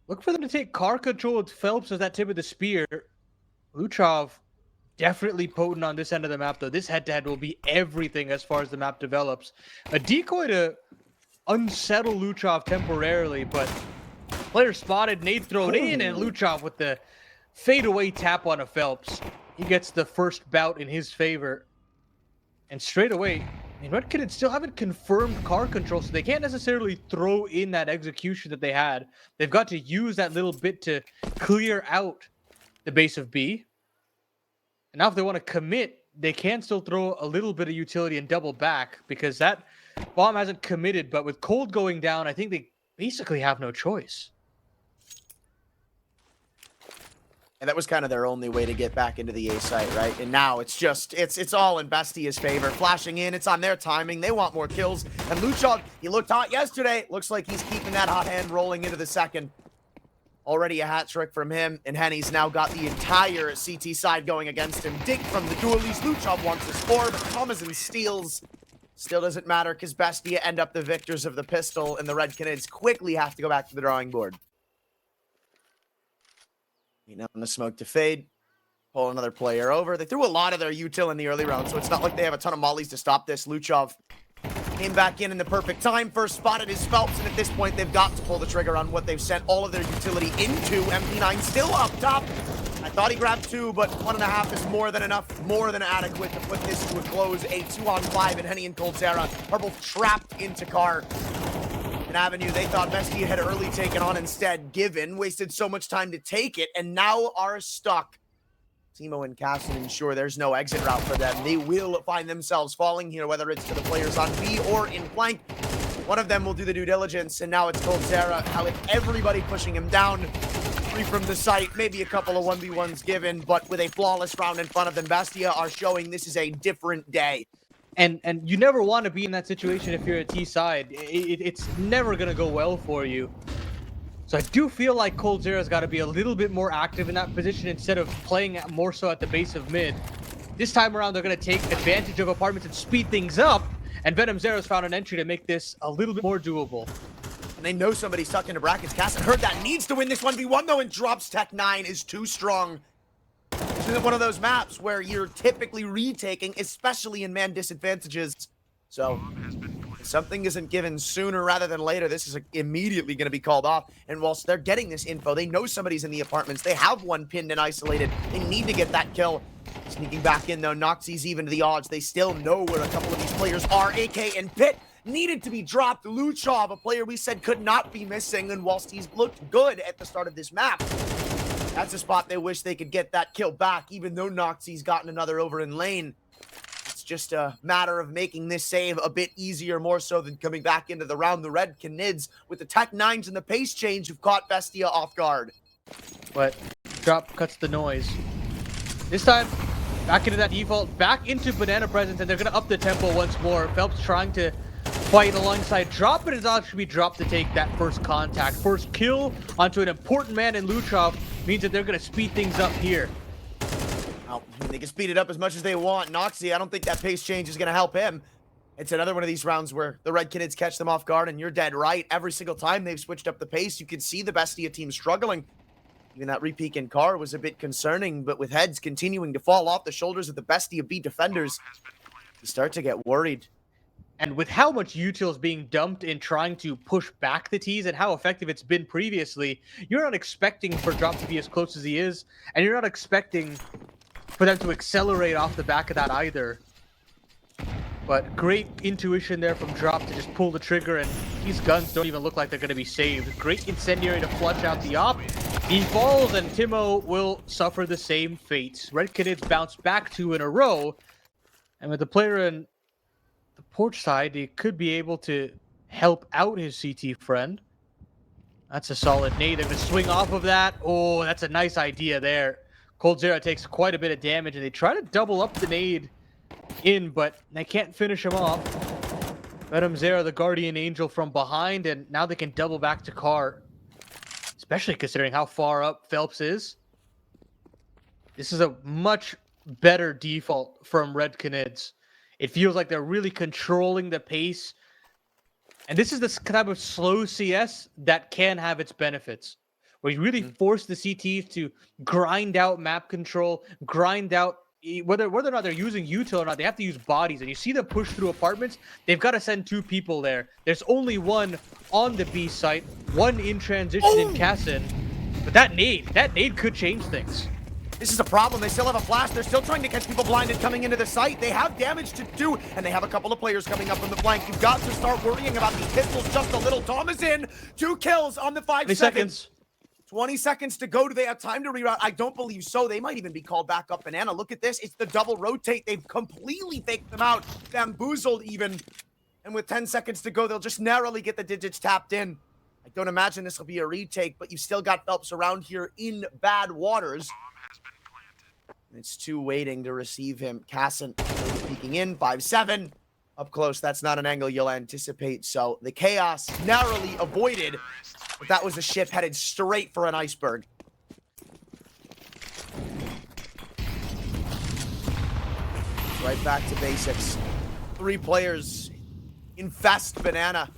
Look for them to take car control with Phelps as that tip of the spear. Luchov definitely potent on this end of the map, though. This head-to-head will be everything as far as the map develops. A decoy to unsettle Luchov temporarily, but player spotted, nade thrown in, and Luchov with the fadeaway tap on a Phelps. He gets the first bout in his favor. And straight away, RED Canids still haven't confirmed car control, so they can't necessarily throw in that execution that they had. They've got to use that little bit to clear out the base of B. And now if they want to commit, they can still throw a little bit of utility and double back because that bomb hasn't committed. But with Cold going down, I think they basically have no choice. And that was kind of their only way to get back into the A site, right? And now it's just, it's all in Bestia's favor. Flashing in, it's on their timing. They want more kills. And Luchov, he looked hot yesterday. Looks like he's keeping that hot hand rolling into the second. Already a hat trick from him, and Henny's now got the entire CT side going against him. Dig from the dualies. Luchov wants his score, but Thomason steals. Still doesn't matter because Bestia end up the victors of the pistol, and the RED Canids quickly have to go back to the drawing board. Now on the smoke to fade. Pull another player over. They threw a lot of their util in the early round, so it's not like they have a ton of mollies to stop this. Luchov came back in the perfect time. First spotted his Phelps, and at this point, they've got to pull the trigger on what they've sent all of their utility into. MP9 still up top. I thought he grabbed 2, but 1.5 is more than enough, more than adequate to put this to a close. A 2-on-5, and Henny and Coldzera are both trapped into car. An avenue they thought Bestia had early taken on instead, given, wasted so much time to take it, and now are stuck. Timmo and Casson ensure there's no exit route for them. They will find themselves falling here, whether it's to the players on B or in flank. One of them will do the due diligence, and now it's Coldzera. How with everybody pushing him down, free from the site, maybe a couple of 1v1s given, but with a flawless round in front of them, Bestia are showing this is a different day. And you never want to be in that situation if you're a T side. It's never going to go well for you. So I do feel like Coldzera's got to be a little bit more active in that position instead of playing more so at the base of mid. This time around, they're going to take advantage of apartments and speed things up. And Venom Zero's found an entry to make this a little bit more doable. And they know somebody's tucked into brackets. Casson heard that, needs to win this 1v1 though, and drops Tech 9 is too strong. This isn't one of those maps where you're typically retaking, especially in man disadvantages. So if something isn't given sooner rather than later, this is immediately going to be called off. And whilst they're getting this info, they know somebody's in the apartments. They have one pinned and isolated. They need to get that kill. Sneaking back in though, Noxie's even to the odds. They still know where a couple of these players are. AK and Pit needed to be dropped. Luchov, a player we said could not be missing, and whilst he's looked good at the start of this map, that's a spot they wish they could get that kill back, even though Noxie's gotten another over in lane. It's just a matter of making this save a bit easier, more so than coming back into the round. The RED Canids, with the Tech 9s and the pace change, have caught Bestia off guard. But drop cuts the noise. This time, back into that default, back into Banana Presence, and they're going to up the tempo once more. Phelps trying to fight alongside Drop, but it's actually Drop to take that first contact. First kill onto an important man in Luchov means that they're going to speed things up here. Well, they can speed it up as much as they want. Noxie, I don't think that pace change is going to help him. It's another one of these rounds where the RED Canids catch them off guard, and you're dead right. Every single time they've switched up the pace, you can see the Bestia team struggling. Even that repeak in car was a bit concerning, but with heads continuing to fall off the shoulders of the Bestia B defenders, you start to get worried. And with how much util is being dumped in trying to push back the T's and how effective it's been previously, you're not expecting for Drop to be as close as he is, and you're not expecting for them to accelerate off the back of that either. But great intuition there from Drop to just pull the trigger, and these guns don't even look like they're going to be saved. Great incendiary to flush out the op. He falls, and Timmo will suffer the same fate. RED Canids bounce back 2 in a row, and with the player in the porch side, he could be able to help out his CT friend. That's a solid nade. They're going to swing off of that. Oh, that's a nice idea there. Coldzera takes quite a bit of damage, and they try to double up the nade in, but they can't finish him off. Venom Zera, the guardian angel from behind, and now they can double back to car. Especially considering how far up Phelps is. This is a much better default from RED Canids. It feels like they're really controlling the pace. And this is the type of slow CS that can have its benefits. where you really force the CTs to grind out map control, grind out whether or not they're using util or not, they have to use bodies. And you see them push through apartments, they've got to send 2 people there. There's only one on the B site, one in transition in Cassin. But that nade could change things. This is a problem. They still have a flash. They're still trying to catch people blinded coming into the site. They have damage to do, and they have a couple of players coming up from the flank. You've got to start worrying about these pistols just a little. Tom is in. 2 kills on the 5 seconds. 20 seconds to go. Do they have time to reroute? I don't believe so. They might even be called back up. Banana, look at this. It's the double rotate. They've completely faked them out. Bamboozled even. And with 10 seconds to go, they'll just narrowly get the digits tapped in. I don't imagine this will be a retake, but you've still got Phelps around here in bad waters. It's 2 waiting to receive him. Cassin peeking in, 5-7. Up close, that's not an angle you'll anticipate. So the chaos narrowly avoided, but that was a ship headed straight for an iceberg. Right back to basics. 3 players infest Banana.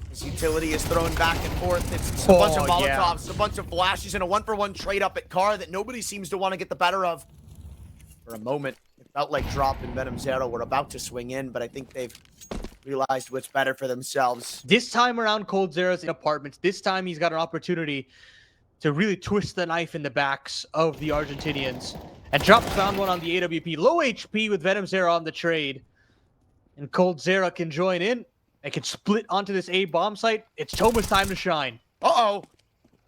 This utility is thrown back and forth. It's a bunch of Molotovs, a bunch of flashes, and a 1-for-1 trade up at car that nobody seems to want to get the better of. For a moment, it felt like Drop and Venom Zero were about to swing in, but I think they've realized what's better for themselves. This time around, Cold Zero's in apartments. This time he's got an opportunity to really twist the knife in the backs of the Argentinians. And Drop found one on the AWP. Low HP with Venom Zero on the trade. And Cold Zero can join in. They can split onto this A bomb site. It's Toma's time to shine. Uh-oh.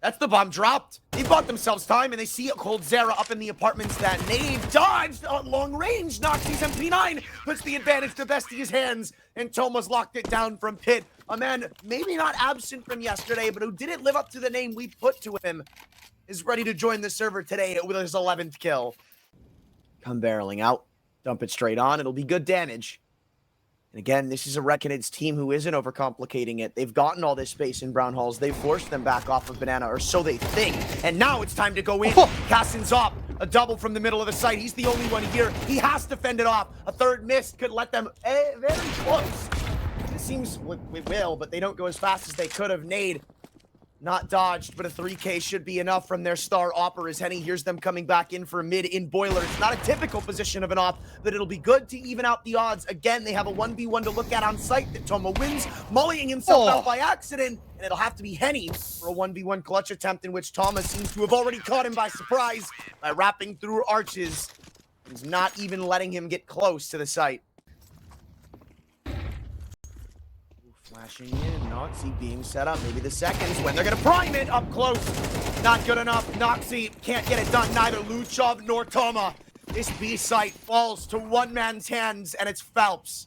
That's the bomb dropped. They bought themselves time, and they see a Cold Zero up in the apartments. That nade dodged on long range. Knocks his MP9. Puts the advantage to Bestia's hands. And Toma's locked it down from Pit. A man maybe not absent from yesterday, but who didn't live up to the name we put to him, is ready to join the server today with his 11th kill. Come barreling out. Dump it straight on. It'll be good damage. And again, this is a RED Canids team who isn't overcomplicating it. They've gotten all this space in Brown Halls. They've forced them back off of Banana, or so they think. And now it's time to go in. Cassin's up. A double from the middle of the site. He's the only one here. He has to fend it off. A third miss could let them very close. It seems we will, but they don't go as fast as they could have. Nade not dodged, but a 3K should be enough from their star opper as Henny hears them coming back in for a mid in boiler. It's not a typical position of an op, but it'll be good to even out the odds. Again, they have a 1v1 to look at on site that Tomo wins, mullying himself out by accident, and it'll have to be Henny for a 1v1 clutch attempt in which Thomas seems to have already caught him by surprise by wrapping through arches. He's not even letting him get close to the site. Flashing in, Noxie being set up. Maybe the seconds when they're gonna prime it up close. Not good enough. Noxie can't get it done. Neither Luchov nor Toma. This B site falls to one man's hands, and it's Phelps.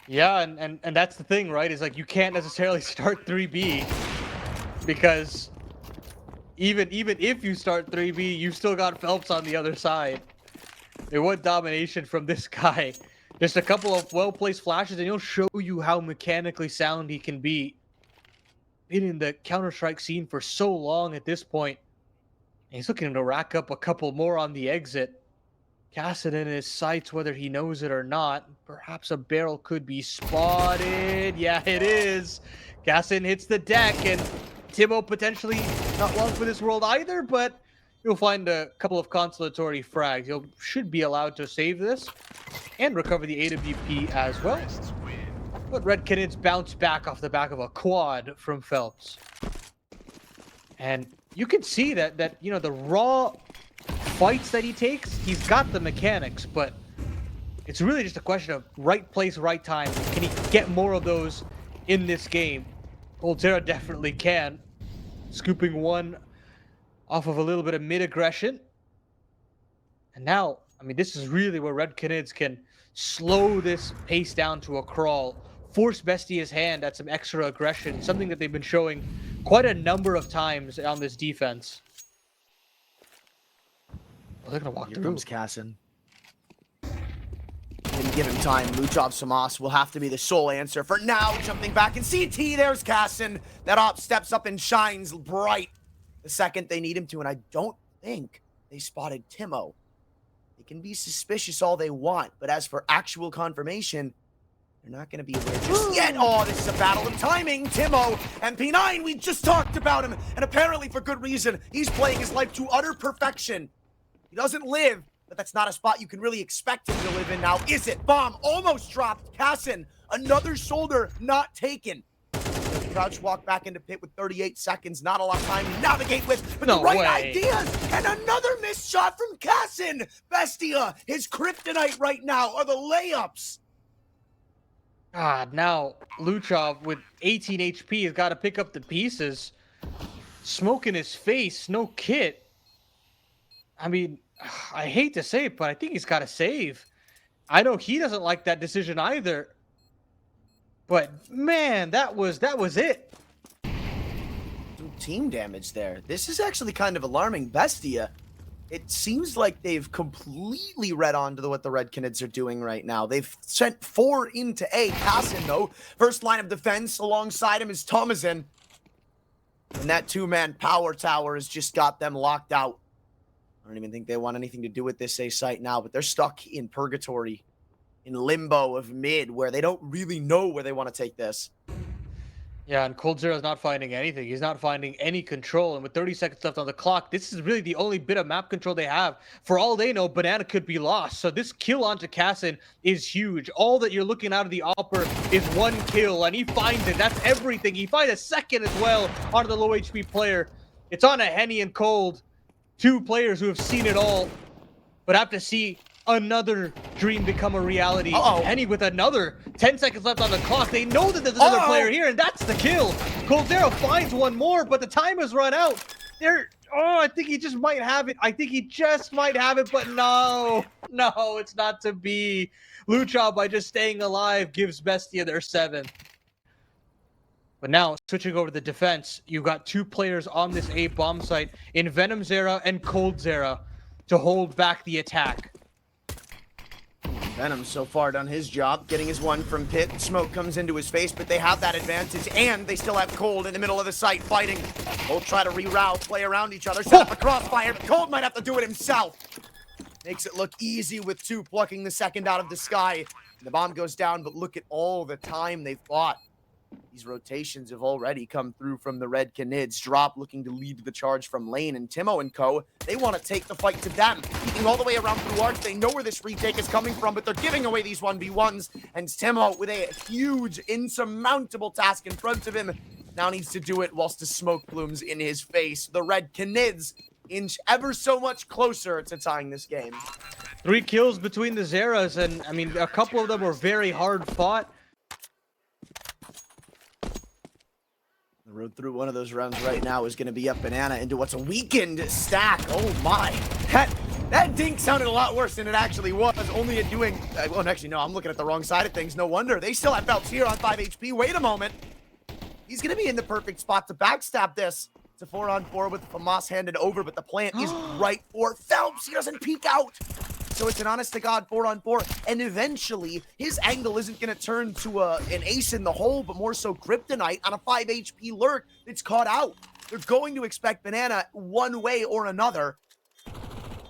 Yeah, and that's the thing, right? Is like you can't necessarily start 3B because even if you start 3B, you've still got Phelps on the other side. They want domination from this guy. Just a couple of well-placed flashes, and he'll show you how mechanically sound he can be. Been in the Counter-Strike scene for so long at this point. And he's looking to rack up a couple more on the exit. Cast it in his sights, whether he knows it or not. Perhaps a barrel could be spotted. Yeah, it is. Cassin hits the deck, and Timmo potentially not long for this world either, but you'll find a couple of consolatory frags. You should be allowed to save this and recover the AWP as well. But RED Canids bounce back off the back of a quad from Phelps. And you can see that you know, the raw fights that he takes, he's got the mechanics, but it's really just a question of right place, right time. Can he get more of those in this game? Cold Zero definitely can. Scooping one off of a little bit of mid-aggression. And now, I mean, this is really where RED Canids can slow this pace down to a crawl, force Bestia's hand at some extra aggression, something that they've been showing quite a number of times on this defense. Oh, they're going to walk Here through. comes Cassin. Didn't give him time. Luchov Samas will have to be the sole answer for now. Jumping back in CT, there's Cassin. That op steps up and shines bright the second they need him to, and I don't think they spotted Timmo. They can be suspicious all they want, but as for actual confirmation, They're not going to be aware just yet. Oh, this is a battle of timing. Timmo and P9, we just talked about him. And apparently for good reason. He's playing his life to utter perfection. He doesn't live, but that's not a spot you can really expect him to live in now, is it? Bomb almost dropped. Cassin, another shoulder not taken. Crouch walk back into pit with 38 seconds. Not a lot of time to navigate with, but the right ideas. And another missed shot from Cassin. Bestia, his kryptonite right now are the layups. God, now Luchov with 18 HP has got to pick up the pieces. Smoke in his face, no kit. I mean, I hate to say it, but I think he's got to save. I know he doesn't like that decision either. But man, that was it. Some team damage there. This is actually kind of alarming. Bestia, it seems like they've completely read on to what the Red Canids are doing right now. They've sent 4 into A. Cassin, though, first line of defense. Alongside him is Thomason. And that 2-man power tower has just got them locked out. I don't even think they want anything to do with this A site now, but they're stuck in purgatory, in limbo of mid, where they don't really know where they want to take this. Yeah, and coldzera is not finding anything. He's not finding any control. And with 30 seconds left on the clock, this is really the only bit of map control they have. For all they know, Banana could be lost. So this kill onto Cassin is huge. All that you're looking out of the Opper is 1 kill, and he finds it. That's everything. He finds a second as well onto the low HP player. It's on a Henny and Cold. 2 players who have seen it all, but have to see another dream become a reality. Henny with another 10 seconds left on the clock. They know that there's another player here, and that's the kill. coldzera finds one more, but the time has run out. I think he just might have it. I think he just might have it, but no, it's not to be. Luchov, by just staying alive, gives Bestia their 7th. But now, switching over to the defense, you've got 2 players on this A bomb site in venomzera and coldzera to hold back the attack. Venom so far done his job, getting his 1 from pit. Smoke comes into his face, but they have that advantage, and they still have Cold in the middle of the site fighting. Both try to reroute, play around each other, set up a crossfire, but Cold might have to do it himself. Makes it look easy with 2 plucking the second out of the sky. The bomb goes down, but look at all the time they've bought. These rotations have already come through from the RED Canids. Drop looking to lead the charge from lane, and Timmo and co, they want to take the fight to them. Peeking all the way around through arch, they know where this retake is coming from, but they're giving away these 1v1s, and Timmo, with a huge, insurmountable task in front of him, now needs to do it whilst the smoke blooms in his face. The RED Canids inch ever so much closer to tying this game. 3 kills between the Zeras, and I mean, a couple of them were very hard fought. Road through one of those rounds right now is going to be up Banana into what's a weakened stack. Oh my. That dink sounded a lot worse than it actually was. Only at doing... Well, actually, no, I'm looking at the wrong side of things. No wonder. They still have Phelps here on 5 HP. Wait a moment. He's going to be in the perfect spot to backstab this. It's a 4-on-4 with Famas handed over, but the plant is right for Phelps. He doesn't peek out. So it's an honest-to-God 4-on-4, and eventually, his angle isn't going to turn to an ace in the hole, but more so kryptonite on a 5 HP lurk that's caught out. They're going to expect Banana one way or another,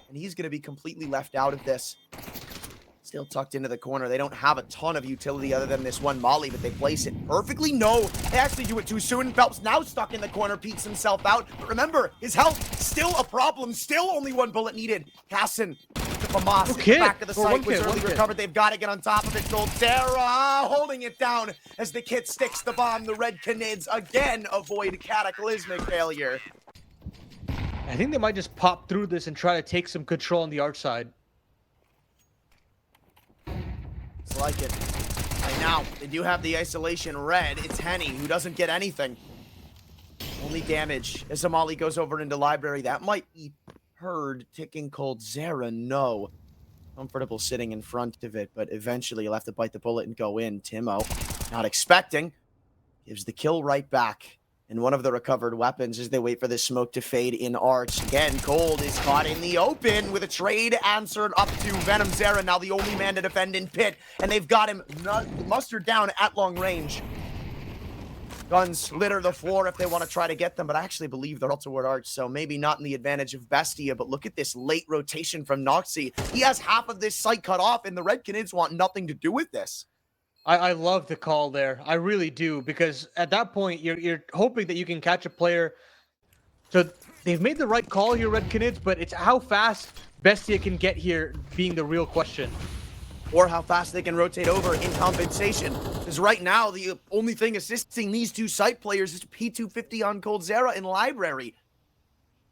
and he's going to be completely left out of this. Still tucked into the corner. They don't have a ton of utility other than this 1 molly, but they place it perfectly. No, they actually do it too soon. Phelps now stuck in the corner, peeks himself out, but remember, his health still a problem, still only 1 bullet needed. Cassin, Famas in the back of the site was early recovered. They've got to get on top of it. coldzera holding it down as the kid sticks the bomb. The RED Canids again avoid cataclysmic failure. I think they might just pop through this and try to take some control on the arch side. It's like it. Right now, they do have the isolation red. It's Henny who doesn't get anything. Only damage as Amali goes over into library. That might be heard ticking coldzera. No. Comfortable sitting in front of it, but eventually you'll have to bite the bullet and go in. Timmo, not expecting, gives the kill right back. And one of the recovered weapons as they wait for this smoke to fade in arch. Again, Cold is caught in the open with a trade answered up to venomzera, now the only man to defend in pit. And they've got him mustered down at long range. Guns litter the floor if they want to try to get them, but I actually believe they're all toward arch, so maybe not in the advantage of Bestia. But look at this late rotation from Noxy. He has half of this site cut off, and the RED Canids want nothing to do with this. I love the call there. I really do, because at that point you're hoping that you can catch a player. So they've made the right call here, Red Canids, but it's how fast Bestia can get here being the real question. Or how fast they can rotate over in compensation. Because right now, the only thing assisting these two site players is P250 on coldzera in library.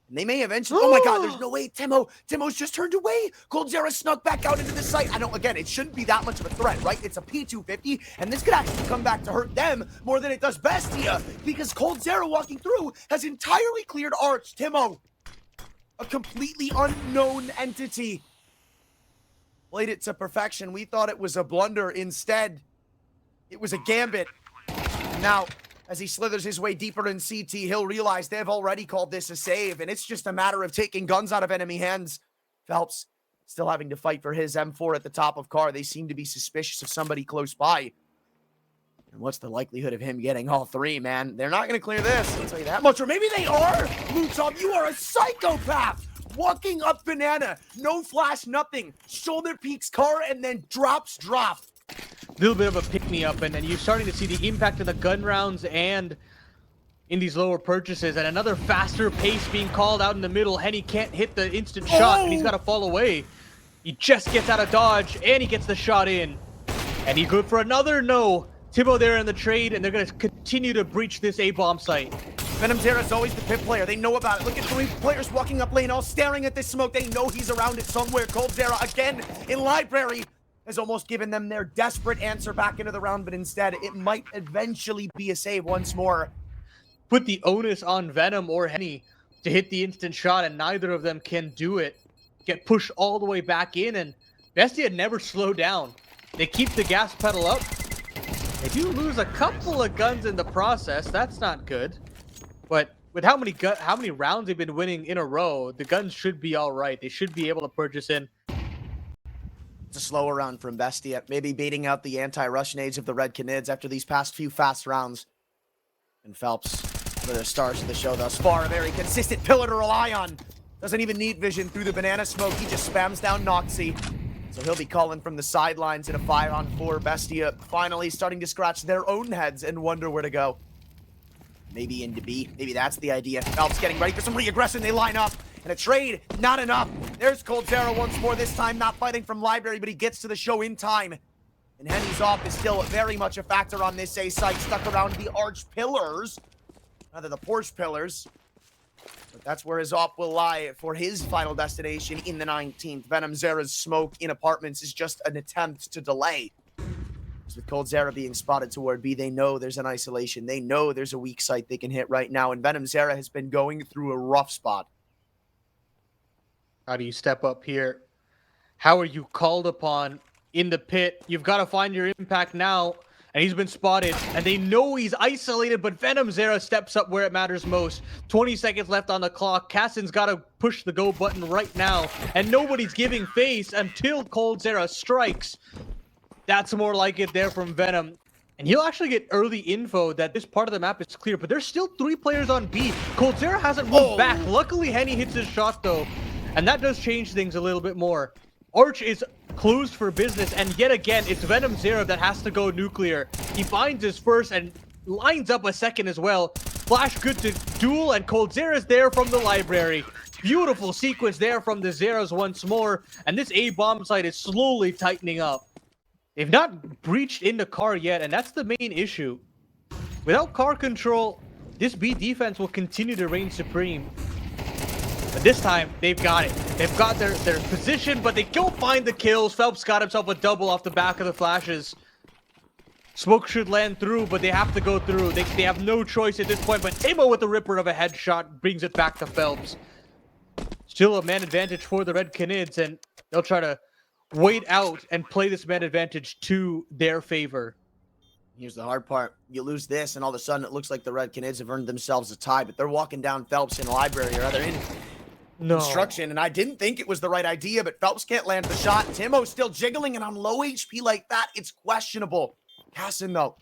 And they may eventually... Oh my god, there's no way. Timmo's just turned away. coldzera snuck back out into the site. Again, it shouldn't be that much of a threat, right? It's a P250, and this could actually come back to hurt them more than it does Bestia. Because coldzera walking through has entirely cleared Arch. Timmo, a completely unknown entity, played it to perfection. We thought it was a blunder. Instead, it was a gambit. Now, as he slithers his way deeper in CT, he'll realize they've already called this a save, and it's just a matter of taking guns out of enemy hands. Phelps still having to fight for his M4 at the top of car. They seem to be suspicious of somebody close by. And what's the likelihood of him getting all three, man? They're not going to clear this, I'll tell you that much. Or maybe they are! Luchov, you are a psychopath! Walking up banana, no flash, nothing. Shoulder peeks car and then drops drop. A little bit of a pick-me-up, and then you're starting to see the impact of the gun rounds and in these lower purchases, and another faster pace being called out in the middle. Henny can't hit the instant shot, and he's got to fall away. He just gets out of dodge, and he gets the shot in. And he's good for another no. Timmo there in the trade, and they're going to continue to breach this A-bomb site. venomzera is always the pit player. They know about it. Look at three players walking up lane, all staring at this smoke. They know he's around it somewhere. coldzera again in library has almost given them their desperate answer back into the round, but instead it might eventually be a save once more. Put the onus on Venom or Henny to hit the instant shot, and neither of them can do it. Get pushed all the way back in, and Bestia never slow down. They keep the gas pedal up. They do lose a couple of guns in the process. That's not good. But with how many rounds they've been winning in a row, the guns should be all right. They should be able to purchase in. It's a slower round from Bestia, maybe beating out the anti-Russian age of the RED Canids after these past few fast rounds. And Phelps, one of the stars of the show thus far, a very consistent pillar to rely on. Doesn't even need vision through the banana smoke. He just spams down Noxy. So he'll be calling from the sidelines in a 5-on-4. Bestia finally starting to scratch their own heads and wonder where to go. Maybe into B. Maybe that's the idea. Phelps getting ready for some re-aggression. They line up. And a trade, not enough. There's coldzera once more, this time not fighting from library, but he gets to the show in time. And Henny's off is still very much a factor on this A site, stuck around the arch pillars. Rather, the Porsche pillars. But that's where his op will lie for his final destination in the 19th. venomzera's smoke in apartments is just an attempt to delay. With coldzera being spotted toward B, they know there's an isolation. They know there's a weak site they can hit right now. And venomzera has been going through a rough spot. How do you step up here? How are you called upon in the pit? You've got to find your impact now. And he's been spotted. And they know he's isolated, but venomzera steps up where it matters most. 20 seconds left on the clock. Cassin's got to push the go button right now. And nobody's giving face until coldzera strikes. That's more like it there from Venom. And he'll actually get early info that this part of the map is clear. But there's still 3 players on B. coldzera hasn't moved back. Luckily, Henny hits his shot, though. And that does change things a little bit more. Arch is closed for business, and yet again, it's venomzera that has to go nuclear. He finds his first and lines up a second as well. Flash good to duel, and coldzera's there from the library. Beautiful sequence there from the Zeros once more, and this A-bomb site is slowly tightening up. They've not breached in the car yet, and that's the main issue. Without car control, this B defense will continue to reign supreme. But this time, they've got it. They've got their position, but they don't find the kills. Phelps got himself a double off the back of the flashes. Smoke should land through, but they have to go through. They have no choice at this point, but Timmo with the ripper of a headshot brings it back to Phelps. Still a man advantage for the RED Canids, and they'll try to wait out and play this man advantage to their favor. Here's the hard part. You lose this, and all of a sudden it looks like the RED Canids have earned themselves a tie, but they're walking down Phelps in library, or rather in construction, and I didn't think it was the right idea, but Phelps can't land the shot. Timmo's still jiggling, and on low HP like that, it's questionable. Cassin, though,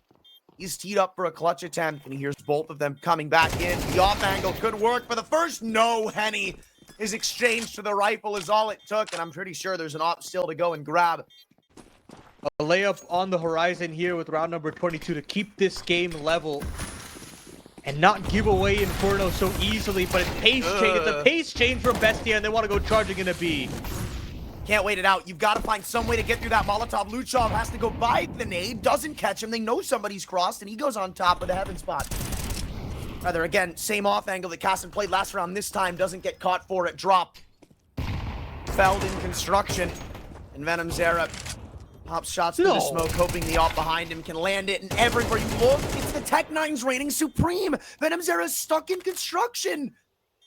he's teed up for a clutch attempt, and he hears both of them coming back in. The off angle could work, but the first no, Henny. His exchange to the rifle is all it took, and I'm pretty sure there's an op still to go and grab. A layup on the horizon here with round number 22 to keep this game level and not give away Inferno so easily, but it's a pace change from Bestia, and they want to go charging in a B. Can't wait it out. You've got to find some way to get through that Molotov. Luchov has to go by the nade, doesn't catch him. They know somebody's crossed, and he goes on top of the heaven spot. Rather, again, same off angle that Casson played last round. This time doesn't get caught for it. Drop. Felled in construction. And Venom Zera pops shots through the smoke, hoping the op behind him can land it. And everywhere you look, it's the Tech-9's reigning supreme. Venom Zera's stuck in construction.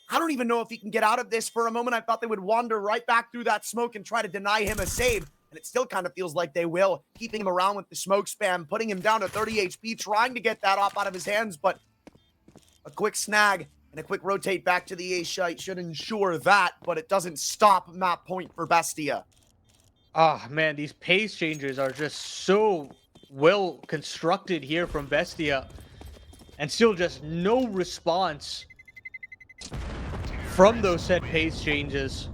I don't even know if he can get out of this. For a moment, I thought they would wander right back through that smoke and try to deny him a save. And it still kind of feels like they will, keeping him around with the smoke spam, putting him down to 30 HP, trying to get that op out of his hands, but a quick snag and a quick rotate back to the A site should ensure that, but it doesn't stop map point for Bestia. Ah, man, these pace changes are just so well constructed here from Bestia, and still just no response from those set pace changes.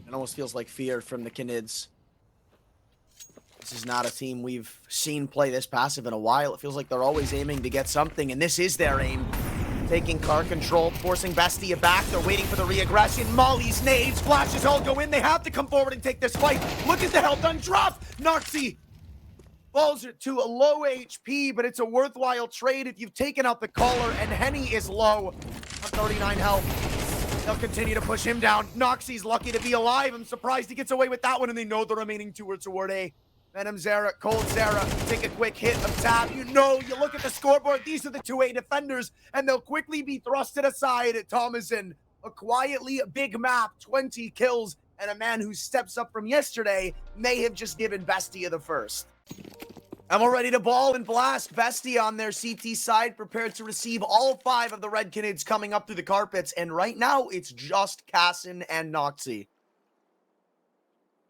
It almost feels like fear from the Canids. This is not a team we've seen play this passive in a while. It feels like they're always aiming to get something, and this is their aim. Taking car control, forcing Bestia back. They're waiting for the re-aggression. Molly's nades, flashes all go in. They have to come forward and take this fight. Look at the health on drop. Noxy falls to a low HP, but it's a worthwhile trade if you've taken out the caller, and Henny is low on 39 health. They'll continue to push him down. Noxy's lucky to be alive. I'm surprised he gets away with that one, and they know the remaining two are toward A. Venom Zera, Cold Zera, take a quick hit of tab. You know, you look at the scoreboard, these are the 2A defenders, and they'll quickly be thrusted aside at Thomason. A quietly big map, 20 kills, and a man who steps up from yesterday may have just given Bestia the first. And we're ready to ball and blast. Bestia on their CT side, prepared to receive all 5 of the Red Canids coming up through the carpets, and right now, it's just Casson and Noxy.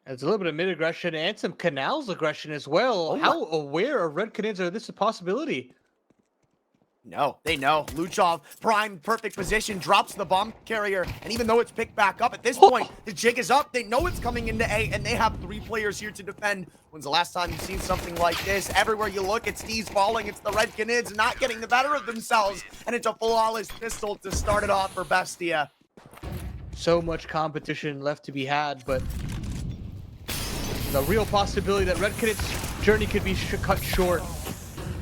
There's a little bit of mid-aggression and some Canals aggression as well. How aware are Red Canids of this possibility? No, they know. Luchov, prime, perfect position, drops the bomb carrier, and even though it's picked back up, at this point, the jig is up. They know it's coming into A, and they have 3 players here to defend. When's the last time you've seen something like this? Everywhere you look, it's Steve's falling. It's the Red Canids not getting the better of themselves, and it's a flawless pistol to start it off for Bestia. So much competition left to be had, but the real possibility that Red Canids' journey could be cut short.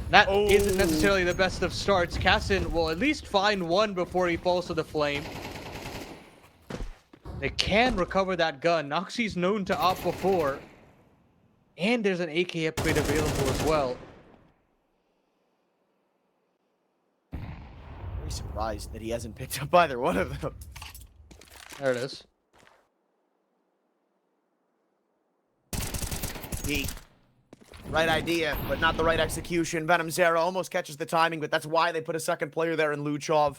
That isn't necessarily the best of starts. Casson will at least find one before he falls to the flame. They can recover that gun. Noxy's known to op before. And there's an AK upgrade available as well. Very surprised that he hasn't picked up either one of them. There it is. Right idea, but not the right execution. Venom Zera almost catches the timing, but that's why they put a second player there in Luchov.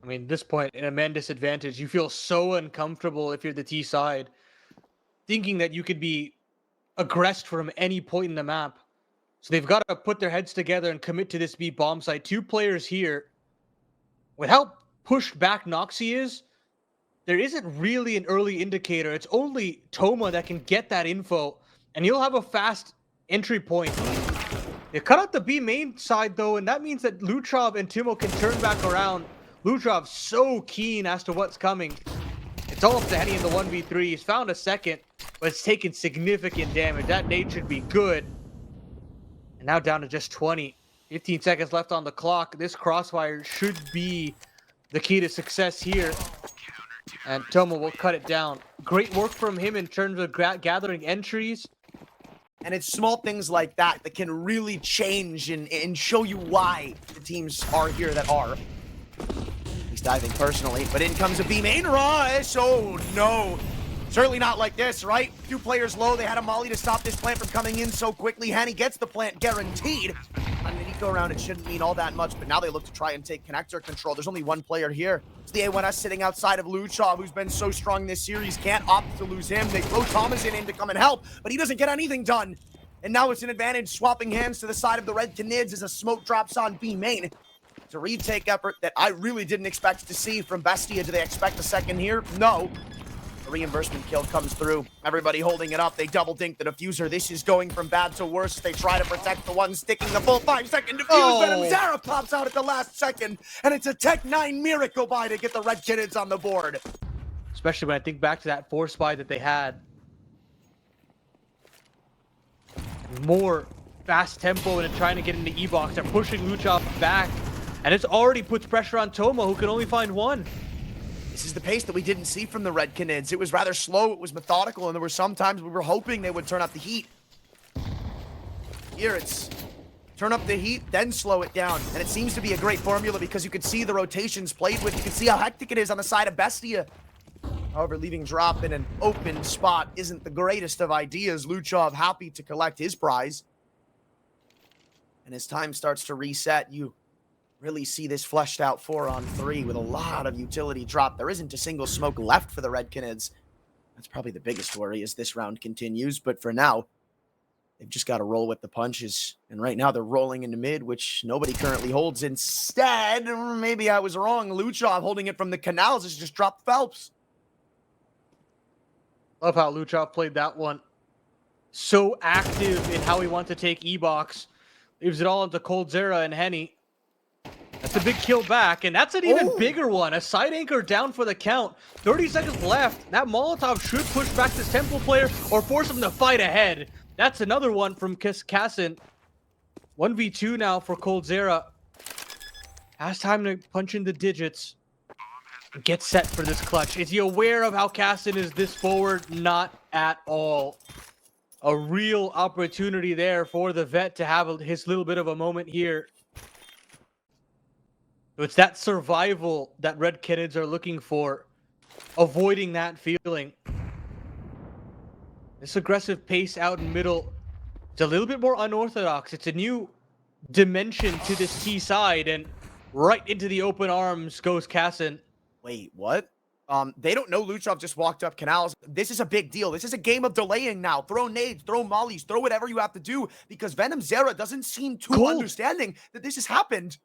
I mean, at this point, in a man disadvantage, you feel so uncomfortable if you're the T side, thinking that you could be aggressed from any point in the map. So they've got to put their heads together and commit to this B bomb site. 2 players here. With how pushed back Noxy is, there isn't really an early indicator. It's only Toma that can get that info, and he'll have a fast entry point. They cut out the B main side, though, and that means that Luchov and Timmo can turn back around. Luchov's so keen as to what's coming. It's all up to Henny in the 1v3. He's found a second, but it's taken significant damage. That nade should be good. And now down to just 20. 15 seconds left on the clock. This crossfire should be the key to success here. And Tomo will cut it down. Great work from him in terms of gathering entries. And it's small things like that that can really change and show you why the teams are here that are. He's diving personally, but in comes a B main rush. Oh no. Certainly not like this, right? 2 players low. They had a molly to stop this plant from coming in so quickly. Henny gets the plant guaranteed. On an eco round, it shouldn't mean all that much, but now they look to try and take connector control. There's only 1 player here. It's the A1S sitting outside of Luchov, who's been so strong this series. Can't opt to lose him. They throw Thomason in to come and help, but he doesn't get anything done. And now it's an advantage, swapping hands to the side of the Red Canids as a smoke drops on B main. It's a retake effort that I really didn't expect to see from Bestia. Do they expect a second here? No. A reimbursement kill comes through. Everybody holding it up. They double dink the diffuser. This is going from bad to worse. They try to protect the one sticking the full 5-second diffuse. Venom Zara pops out at the last second, and it's a Tech 9 miracle buy to get the RED Canids on the board. Especially when I think back to that force buy that they had. More fast tempo and trying to get into E-Box. They're pushing Luchov back, and it's already puts pressure on Timmo, who can only find one. This is the pace that we didn't see from the RED Canids. It was rather slow, it was methodical, and there were some times we were hoping they would turn up the heat. Here it's turn up the heat, then slow it down. And it seems to be a great formula because you can see the rotations played with. You can see how hectic it is on the side of Bestia. However, leaving drop in an open spot isn't the greatest of ideas. Luchov happy to collect his prize. And as time starts to reset, you really see this fleshed out 4-on-3 with a lot of utility drop. There isn't a single smoke left for the RED Canids. That's probably the biggest worry as this round continues. But for now, they've just got to roll with the punches. And right now they're rolling into mid, which nobody currently holds. Instead, maybe I was wrong. Luchov holding it from the canals has just dropped Phelps. Love how Luchov played that one. So active in how he wants to take E-Box. Leaves it all into coldzera and Henny. That's a big kill back, and that's an even bigger one. A side anchor down for the count. 30 seconds left. That Molotov should push back this Temple player or force him to fight ahead. That's another one from Kassin. 1v2 now for coldzera. Has time to punch in the digits. Get set for this clutch. Is he aware of how Kassin is this forward? Not at all. A real opportunity there for the vet to have his little bit of a moment here. So it's that survival that RED Canids are looking for. Avoiding that feeling. This aggressive pace out in middle. It's a little bit more unorthodox. It's a new dimension to this T side, and right into the open arms goes Kassin. Wait, what? They don't know Luchov just walked up canals. This is a big deal. This is a game of delaying now. Throw nades, throw mollies, throw whatever you have to do, because Venom Zara doesn't seem too understanding that this has happened.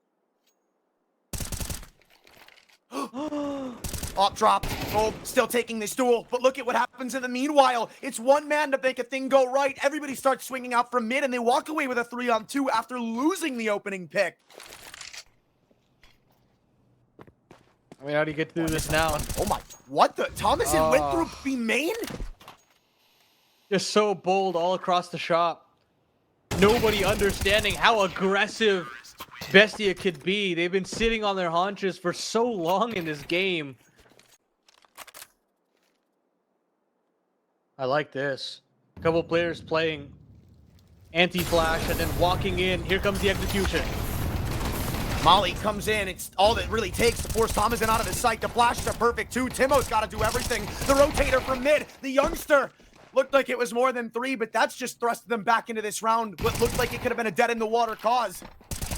Op drop. Gold still taking this duel, but look at what happens in the meanwhile. It's one man to make a thing go right. Everybody starts swinging out from mid, and they walk away with a 3-on-2 after losing the opening pick. I mean, how do you get through this now? Oh my, what the? Thomason went through B main? Just so bold all across the shop. Nobody understanding how aggressive Bestia could be. They've been sitting on their haunches for so long in this game. I like this. A couple players playing anti-flash and then walking in. Here comes the execution. Molly comes in. It's all that really takes to force Thomason out of his sight. The flash is a perfect 2. Timmo's got to do everything. The rotator from mid. The youngster. Looked like it was more than 3, but that's just thrust them back into this round. What looked like it could have been a dead-in-the-water cause.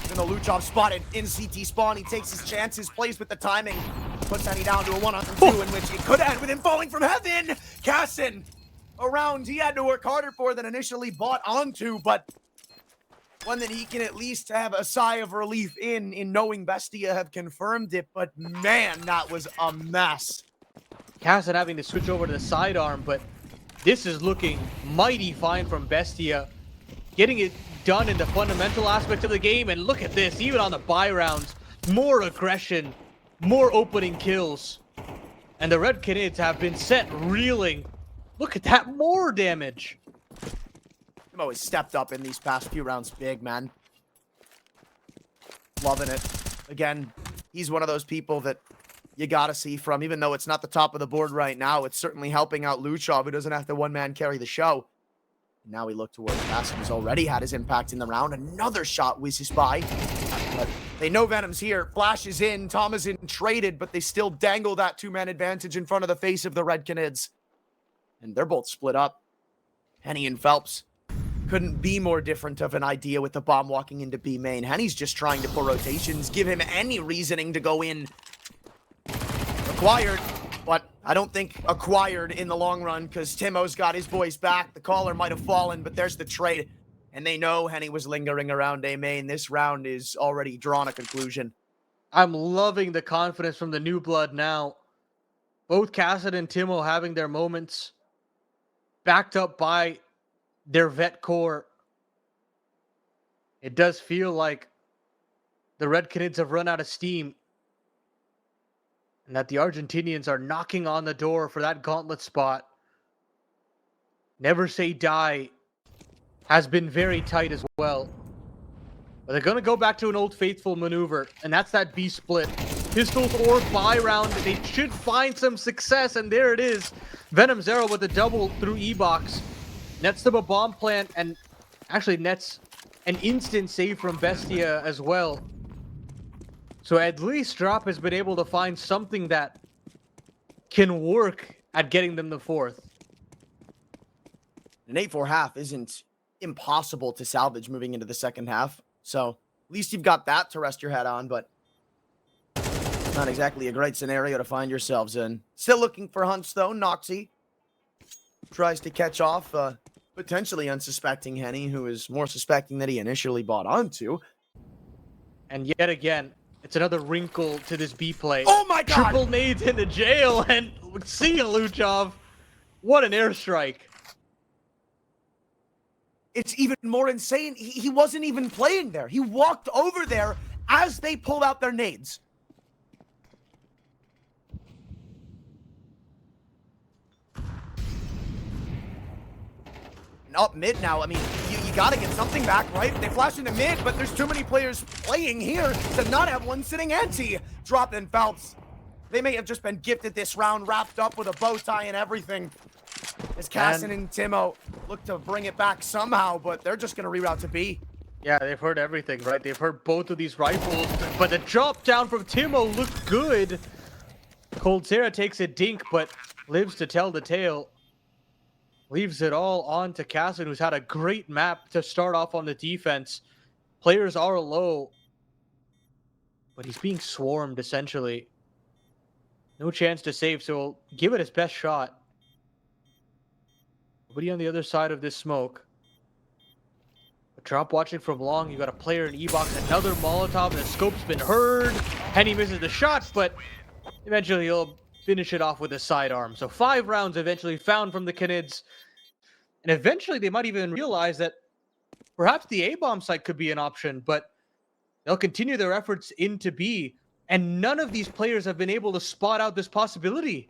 Even though Luchov spotted in CT spawn, he takes his chances, plays with the timing. Puts Henny down to a 1-on-2, in which it could end with him falling from heaven. Kassin, a round he had to work harder for than initially bought onto, but one that he can at least have a sigh of relief in knowing Bestia have confirmed it. But man, that was a mess. Kassin having to switch over to the sidearm, but this is looking mighty fine from Bestia. Getting it done in the fundamental aspect of the game, and look at this, even on the buy rounds, more aggression, more opening kills. And the RED Canids have been set reeling. Look at that, more damage. Timmo has stepped up in these past few rounds big, man. Loving it. Again, he's one of those people that you gotta see from, even though it's not the top of the board right now, it's certainly helping out Luchov, who doesn't have to one-man carry the show. Now we look towards Kassin, who's already had his impact in the round. Another shot whizzes by. But they know Venom's here. Flash is in. Thomason traded, but they still dangle that 2-man advantage in front of the face of the RED Canids. And they're both split up. Henny and Phelps couldn't be more different of an idea with the bomb walking into B main. Henny's just trying to pull rotations, give him any reasoning to go in. Acquired, but I don't think acquired in the long run, because Timmo's got his boys back. The caller might have fallen, but there's the trade. And they know Henny was lingering around A main. This round is already drawn a conclusion. I'm loving the confidence from the new blood now. Both Cassid and Timmo having their moments, backed up by their vet core. It does feel like the RED Canids have run out of steam, and that the Argentinians are knocking on the door for that gauntlet spot. Never Say Die has been very tight as well. But they're going to go back to an old faithful maneuver, and that's that B split. Pistols or buy round. They should find some success, and there it is. Venom Zero with a double through E-Box. Nets them a bomb plant, and actually nets an instant save from Bestia as well. So at least Drop has been able to find something that can work at getting them the fourth. An 8-4 half isn't impossible to salvage moving into the second half. So at least you've got that to rest your head on, but not exactly a great scenario to find yourselves in. Still looking for hunts, though. Noxy tries to catch off potentially unsuspecting Henny, who is more suspecting than he initially bought onto. And yet again, it's another wrinkle to this B play. Oh my god! Triple nades into jail, and see ya, Luchov. What an airstrike. It's even more insane. He wasn't even playing there. He walked over there as they pulled out their nades. And up mid now, I mean, you got to get something back, right? They flash into mid, but there's too many players playing here to not have one sitting anti. Drop in Phelps. They may have just been gifted this round, wrapped up with a bow tie and everything. As Cassin and Timmo look to bring it back somehow, but they're just going to reroute to B. Yeah, they've heard everything, right? They've heard both of these rifles, but the drop down from Timmo looked good. coldzera takes a dink, but lives to tell the tale. Leaves it all on to Cassin, who's had a great map to start off on the defense. Players are low, but he's being swarmed, essentially. No chance to save, so he'll give it his best shot. Nobody on the other side of this smoke. A drop watching from long. You got a player in E-Box, another Molotov, and the scope's been heard. Henny misses the shot, but eventually he'll finish it off with a sidearm. So 5 rounds eventually found from the Canids. And eventually they might even realize that perhaps the A-bomb site could be an option, but they'll continue their efforts into B. And none of these players have been able to spot out this possibility.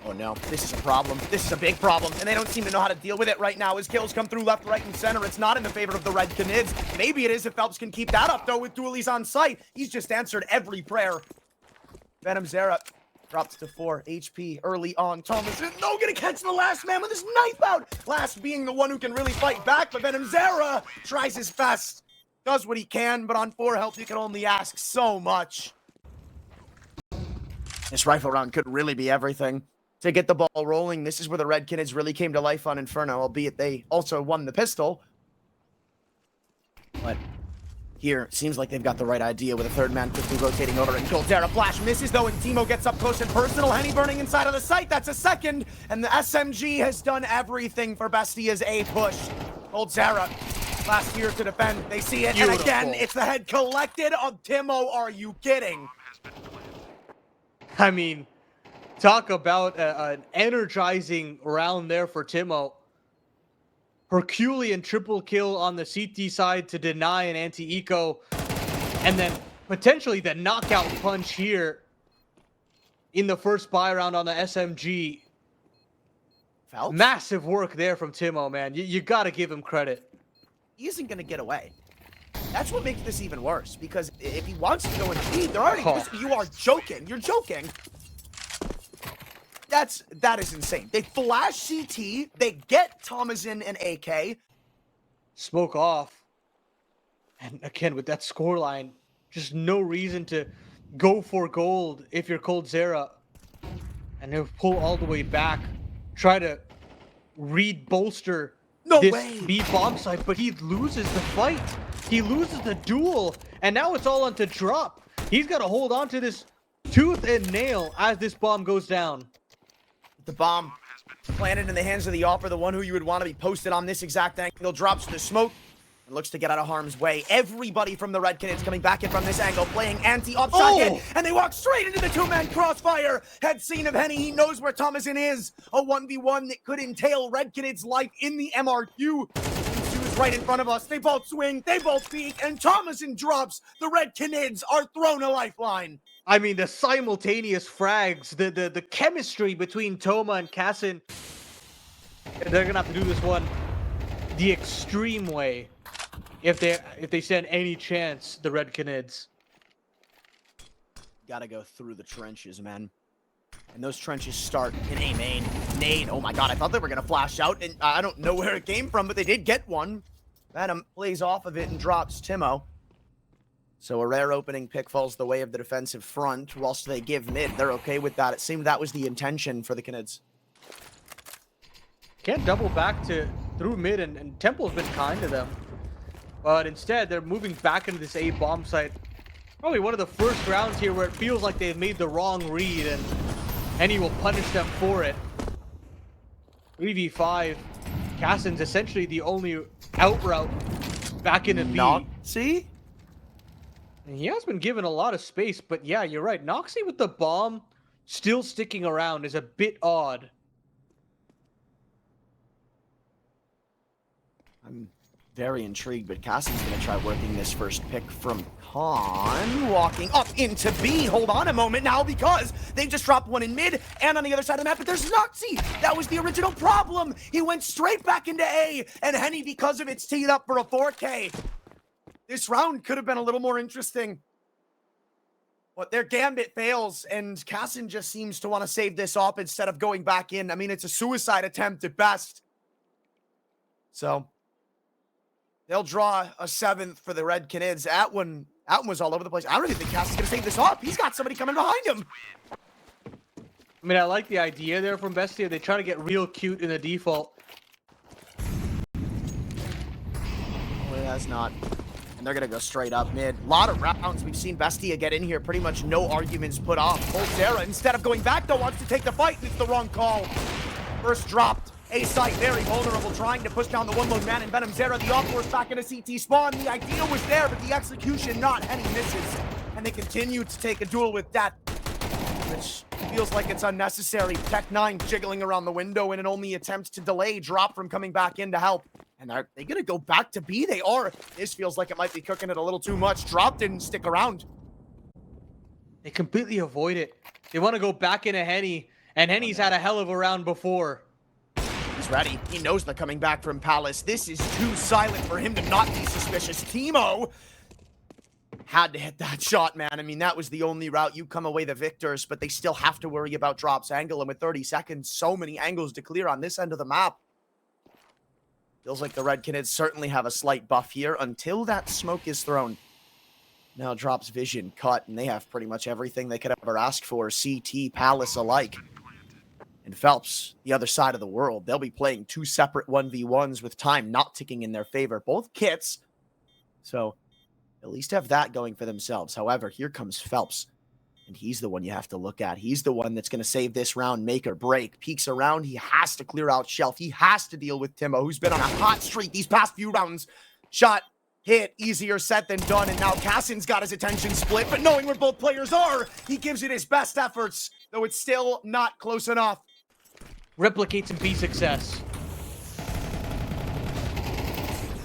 Oh no, this is a problem. This is a big problem, and they don't seem to know how to deal with it right now as kills come through left, right, and center. It's not in the favor of the RED Canids. Maybe it is if Phelps can keep that up, though, with Dooley's on site. He's just answered every prayer. Venom Zera drops to 4 HP early on. Thomas is gonna catch the last man with his knife out. Last being the one who can really fight back, but Venom Zera tries his best. Does what he can, but on 4 health, you can only ask so much. This rifle round could really be everything. To get the ball rolling, this is where the RED Canids really came to life on Inferno, albeit they also won the pistol. But here, it seems like they've got the right idea with a third man quickly rotating over, and coldzera flash misses, though, and Timmo gets up close and personal. Henny burning inside of the site, that's a second, and the SMG has done everything for Bestia's A push. coldzera, last year to defend, they see it, Beautiful. And again, it's the head collected of Timmo. Are you kidding? I mean, talk about an energizing round there for Timmo. Herculean triple kill on the CT side to deny an anti-eco. And then potentially the knockout punch here in the first buy round on the SMG. Phelps? Massive work there from Timmo, man. You got to give him credit. He isn't going to get away. That's what makes this even worse, because if he wants to go and feed, they're already... Oh. You are joking. You're joking. That is insane. They flash CT, they get Thomason and AK. Smoke off. And again, with that scoreline, just no reason to go for gold if you're coldzera. And they'll pull all the way back. Try to re-bolster this B bomb site, but he loses the fight. He loses the duel. And now it's all on to Drop. He's got to hold on to this tooth and nail as this bomb goes down. The bomb planted in the hands of the offer, the one who you would want to be posted on this exact angle, drops the smoke. looks to get out of harm's way. Everybody from the RED Canids coming back in from this angle, playing anti-op shot hit, and they walk straight into the two-man crossfire. Head scene of Henny, he knows where Thomason is. A 1v1 that could entail RED Canids' life in the MRQ. Is right in front of us. They both swing, they both peek, and Thomason drops. The RED Canids are thrown a lifeline. I mean, the simultaneous frags, the chemistry between Toma and Cassin. They're gonna have to do this one the extreme way if they stand any chance, the RED Canids. Gotta go through the trenches, man. And those trenches start in A main. Nade. Oh my god, I thought they were gonna flash out, and I don't know where it came from, but they did get one. Venom plays off of it and drops Timmo. So a rare opening pick falls the way of the defensive front, whilst they give mid. They're okay with that. It seemed that was the intention for the Canids. Can't double back through mid, and Temple's been kind to them. But instead, they're moving back into this A bomb site. Probably one of the first rounds here where it feels like they've made the wrong read, and Henny will punish them for it. 3v5. Cassin's essentially the only out route back into B. See? And he has been given a lot of space, but yeah, you're right. Noxie with the bomb still sticking around is a bit odd. I'm very intrigued, but Cassin's going to try working this first pick from Khan. Walking up into B. Hold on a moment now, because they just dropped one in mid and on the other side of the map, but there's Noxie. That was the original problem. He went straight back into A, and Henny, because of it's teed up for a 4K. This round could have been a little more interesting. But their gambit fails, and Cassin just seems to want to save this up instead of going back in. I mean, it's a suicide attempt at best. So they'll draw a 7th for the RED Canids. That one was all over the place. I don't even think Cassin's going to save this up. He's got somebody coming behind him. I mean, I like the idea there from Bestia. They try to get real cute in the default. Well, that's not. And they're going to go straight up mid. A lot of rounds. We've seen Bestia get in here. Pretty much no arguments put off. Volterra, instead of going back, though, wants to take the fight. And it's the wrong call. First dropped. A site very vulnerable, trying to push down the one-lone man in Venom Zera. The off-course back into CT spawn. The idea was there, but the execution not. Henny misses. And they continue to take a duel with death, which feels like it's unnecessary. Tech 9 jiggling around the window in an only attempt to delay Drop from coming back in to help. And are they going to go back to B? They are. This feels like it might be cooking it a little too much. Drop didn't stick around. They completely avoid it. They want to go back into Henny, and Henny's had a hell of a round before. He's ready. He knows they're coming back from Palace. This is too silent for him to not be suspicious. Timmo had to hit that shot, man. I mean, that was the only route. You come away the victors, but they still have to worry about Drop's angle. And with 30 seconds, so many angles to clear on this end of the map. Feels like the RED Canids certainly have a slight buff here until that smoke is thrown. Now Drop's vision cut, and they have pretty much everything they could ever ask for, CT, Palace alike. And Phelps, the other side of the world, they'll be playing 2 separate 1v1s with time not ticking in their favor. Both kits, so at least have that going for themselves. However, here comes Phelps, and he's the one you have to look at. He's the one that's going to save this round, make or break. Peeks around, he has to clear out Shelf. He has to deal with Timmo, who's been on a hot streak these past few rounds. Shot, hit, easier said than done, and now Cassin's got his attention split, but knowing where both players are, he gives it his best efforts, though it's still not close enough. Replicates and be success.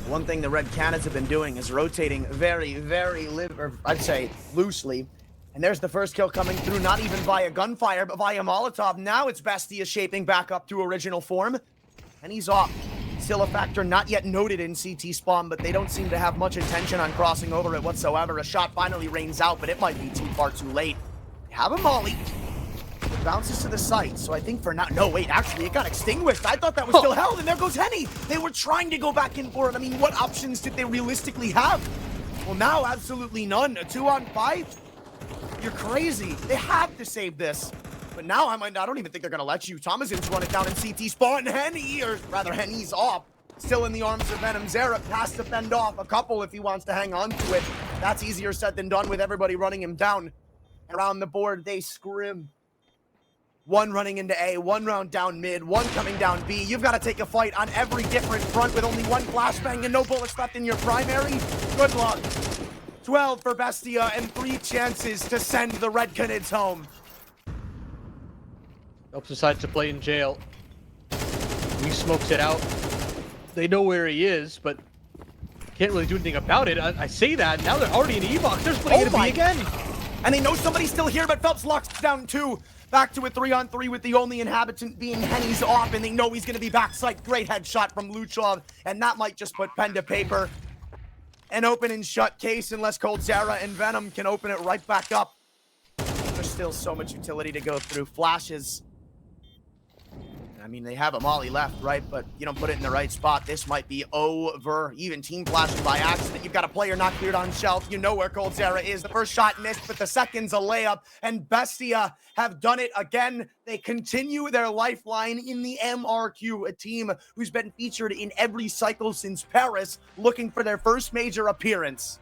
One thing the RED Canids have been doing is rotating very, I'd say loosely. And there's the first kill coming through, not even via gunfire, but via Molotov. Now it's Bestia shaping back up to original form. And he's off. Still a factor not yet noted in CT spawn, but they don't seem to have much intention on crossing over it whatsoever. A shot finally rains out, but it might be too far too late. They have a molly. It bounces to the site, so I think for now... No, wait, actually, it got extinguished. I thought that was still held, and there goes Henny. They were trying to go back in for it. I mean, what options did they realistically have? Well, now, absolutely none. A 2-on-5? You're crazy. They have to save this. But now, I don't even think they're going to let you. Thomason's running down in CT spawn. Henny, or rather, Henny's off. Still in the arms of Venom Zera. Has to fend off a couple if he wants to hang on to it. That's easier said than done with everybody running him down. Around the board, they scrim. One running into A, one round down mid, one coming down B. You've got to take a fight on every different front with only one flashbang and no bullets left in your primary. Good luck. 12 for Bestia and 3 chances to send the Red Canids home. Phelps decides to play in jail. He smokes it out. They know where he is, but can't really do anything about it. I say that, now they're already in E-box. They're splitting it to B again. And they know somebody's still here, but Phelps locks down 2. Back to a 3-on-3 with the only inhabitant being Henny's off, and they know he's going to be backside. Great headshot from Luchov, and that might just put pen to paper. An open and shut case unless coldzera and Venom can open it right back up. There's still so much utility to go through. Flashes. I mean, they have a molly left, right? But you don't put it in the right spot. This might be over. Even team flashing by accident. You've got a player not cleared on shelf. You know where coldzera is. The first shot missed, but the second's a layup. And Bestia have done it again. They continue their lifeline in the MRQ, a team who's been featured in every cycle since Paris, looking for their first major appearance.